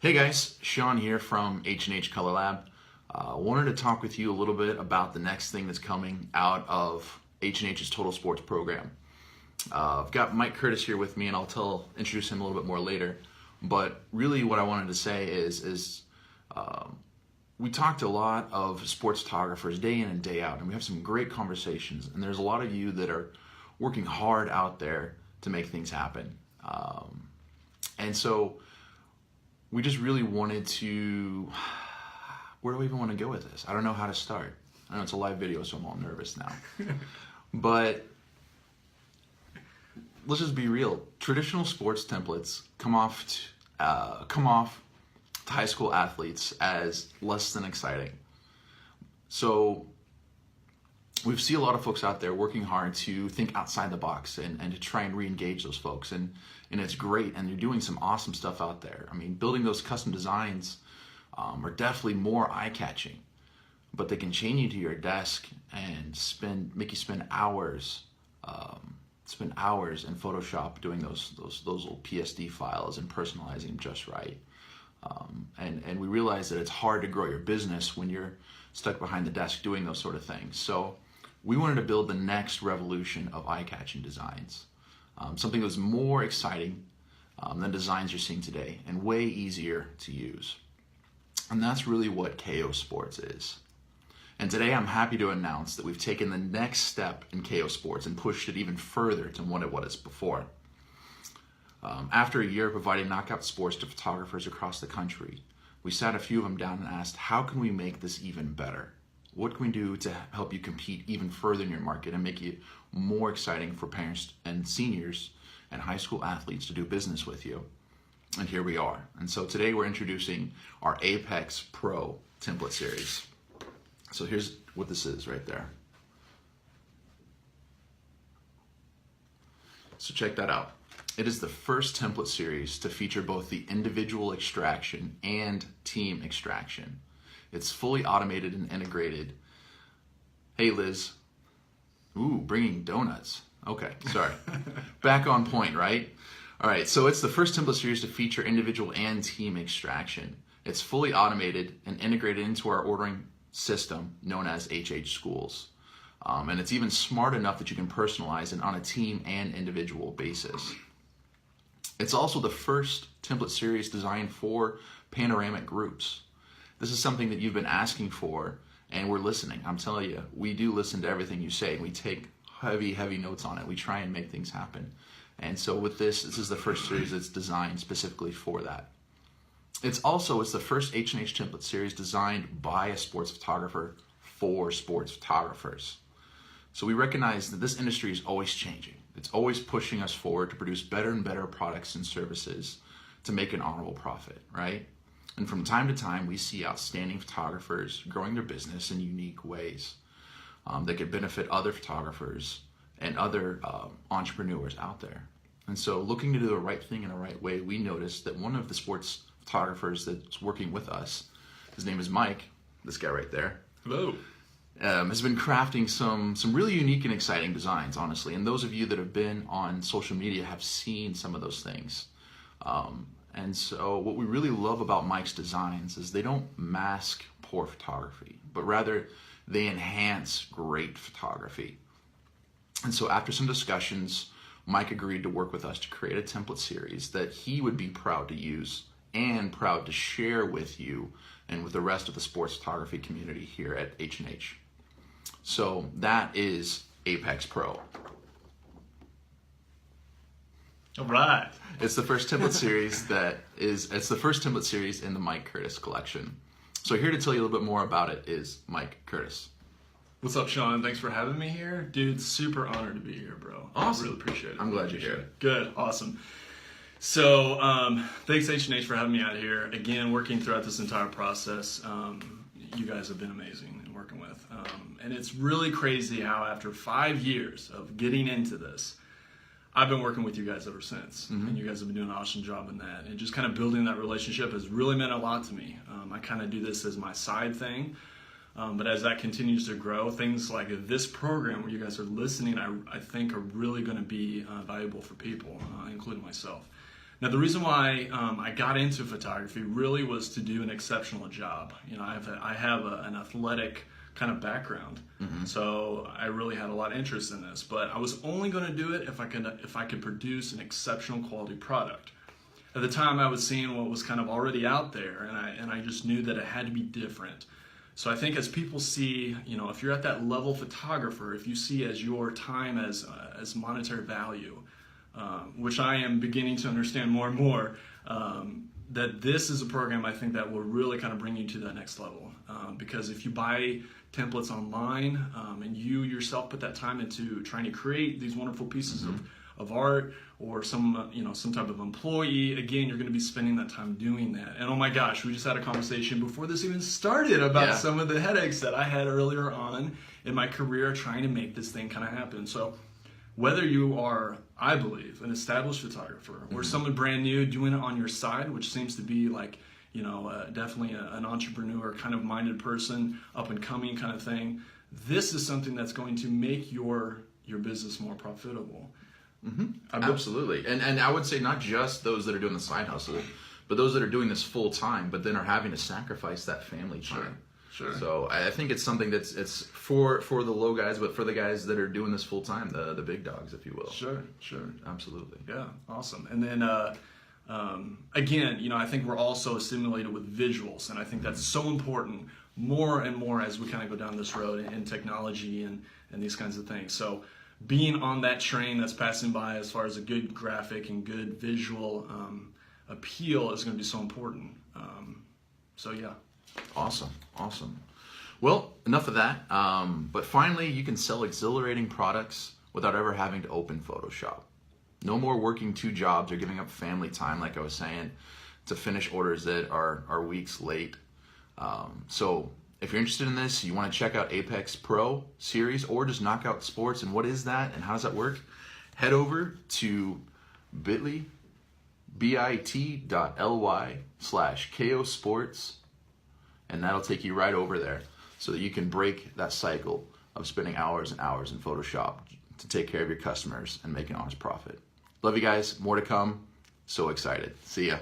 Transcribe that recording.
Hey guys, Sean here from H&H Color Lab. Wanted to talk with you a little bit about the next thing that's coming out of H&H's Total Sports program. I've got Mike Curtis here with me, and introduce him a little bit more later. But really, what I wanted to say is we talked to a lot of sports photographers day in and day out, and we have some great conversations. And there's a lot of you that are working hard out there to make things happen. And so we just really wanted to, where do we even want to go with this? I don't know how to start. I know it's a live video, so I'm all nervous now. But let's just be real. Traditional sports templates come off to high school athletes as less than exciting. So we see a lot of folks out there working hard to think outside the box and to try and re-engage those folks. And it's great, and you're doing some awesome stuff out there. I mean, building those custom designs are definitely more eye-catching, but they can chain you to your desk and make you spend hours in Photoshop doing those little PSD files and personalizing them just right. And we realize that it's hard to grow your business when you're stuck behind the desk doing those sort of things. So we wanted to build the next revolution of eye-catching designs. Something that's more exciting than designs you're seeing today and way easier to use. And that's really what KO Sports is. And today I'm happy to announce that we've taken the next step in KO Sports and pushed it even further to what it was before. After a year of providing knockout sports to photographers across the country, we sat a few of them down and asked, how can we make this even better? What can we do to help you compete even further in your market and make it more exciting for parents and seniors and high school athletes to do business with you? And here we are. And so today we're introducing our Apex Pro template series. So here's what this is right there. So check that out. It is the first template series to feature both the individual extraction and team extraction. It's fully automated and integrated. Hey, Liz. Ooh, bringing donuts. Okay, sorry. Back on point, right? All right, so it's the first template series to feature individual and team extraction. It's fully automated and integrated into our ordering system known as HH Schools. And it's even smart enough that you can personalize it on a team and individual basis. It's also the first template series designed for panoramic groups. This is something that you've been asking for, and we're listening. I'm telling you, we do listen to everything you say, and we take heavy notes on it. We try and make things happen. And so with this is the first series that's designed specifically for that. It's the first H&H template series designed by a sports photographer for sports photographers. So we recognize that this industry is always changing. It's always pushing us forward to produce better and better products and services to make an honorable profit, right? And from time to time, we see outstanding photographers growing their business in unique ways that could benefit other photographers and other entrepreneurs out there. And so looking to do the right thing in the right way, we noticed that one of the sports photographers that's working with us, his name is Mike, this guy right there. Hello. Has been crafting some really unique and exciting designs, honestly. And those of you that have been on social media have seen some of those things. And so what we really love about Mike's designs is they don't mask poor photography, but rather they enhance great photography. And so after some discussions, Mike agreed to work with us to create a template series that he would be proud to use and proud to share with you and with the rest of the sports photography community here at H&H. So that is Apex Pro. All right. It's the first template series it's the first template series in the Mike Curtis collection. So here to tell you a little bit more about it is Mike Curtis. What's up, Sean? Thanks for having me here. Dude, super honored to be here, bro. Awesome. I really appreciate it. I'm glad you're here. Good. Awesome. So thanks H&H for having me out here. Again, working throughout this entire process. You guys have been amazing in working with. And it's really crazy how after 5 years of getting into this, I've been working with you guys ever since. Mm-hmm. And you guys have been doing an awesome job in that. And just kind of building that relationship has really meant a lot to me. I kind of do this as my side thing. But as that continues to grow, things like this program where you guys are listening, I think are really going to be valuable for people, including myself. Now, the reason why I got into photography really was to do an exceptional job. You know, I have an athletic kind of background, so I really had a lot of interest in this. But I was only going to do it if I could produce an exceptional quality product. At the time, I was seeing what was kind of already out there, and I just knew that it had to be different. So I think as people see, you know, if you're at that level photographer, if you see as your time as monetary value, which I am beginning to understand more and more, that this is a program I think that will really kind of bring you to that next level. Because if you buy templates online and you yourself put that time into trying to create these wonderful pieces of art, or some type of employee, again, you're going to be spending that time doing that. And oh my gosh, we just had a conversation before this even started about some of the headaches that I had earlier on in my career trying to make this thing kind of happen. So whether you are, I believe, an established photographer or someone brand new doing it on your side, which seems to be like, definitely an entrepreneur kind of minded person, up and coming kind of thing, this is something that's going to make your business more profitable. Absolutely. And I would say not just those that are doing the side hustle, but those that are doing this full time, but then are having to sacrifice that family time. Sure. So I think it's something it's for the low guys, but for the guys that are doing this full time, the big dogs, if you will. Sure. Absolutely. Yeah, awesome. And then again, I think we're also stimulated with visuals, and I think that's so important more and more as we kind of go down this road in technology and these kinds of things. So being on that train that's passing by as far as a good graphic and good visual appeal is going to be so important. So yeah. Awesome. Well, enough of that. But finally, you can sell exhilarating products without ever having to open Photoshop. No more working 2 jobs or giving up family time, like I was saying, to finish orders that are weeks late. So if you're interested in this, you want to check out Apex Pro Series or just Knockout Sports, and what is that and how does that work? Head over to bit.ly/KO Sports, and that'll take you right over there so that you can break that cycle of spending hours and hours in Photoshop to take care of your customers and make an honest profit. Love you guys. More to come. So excited. See ya.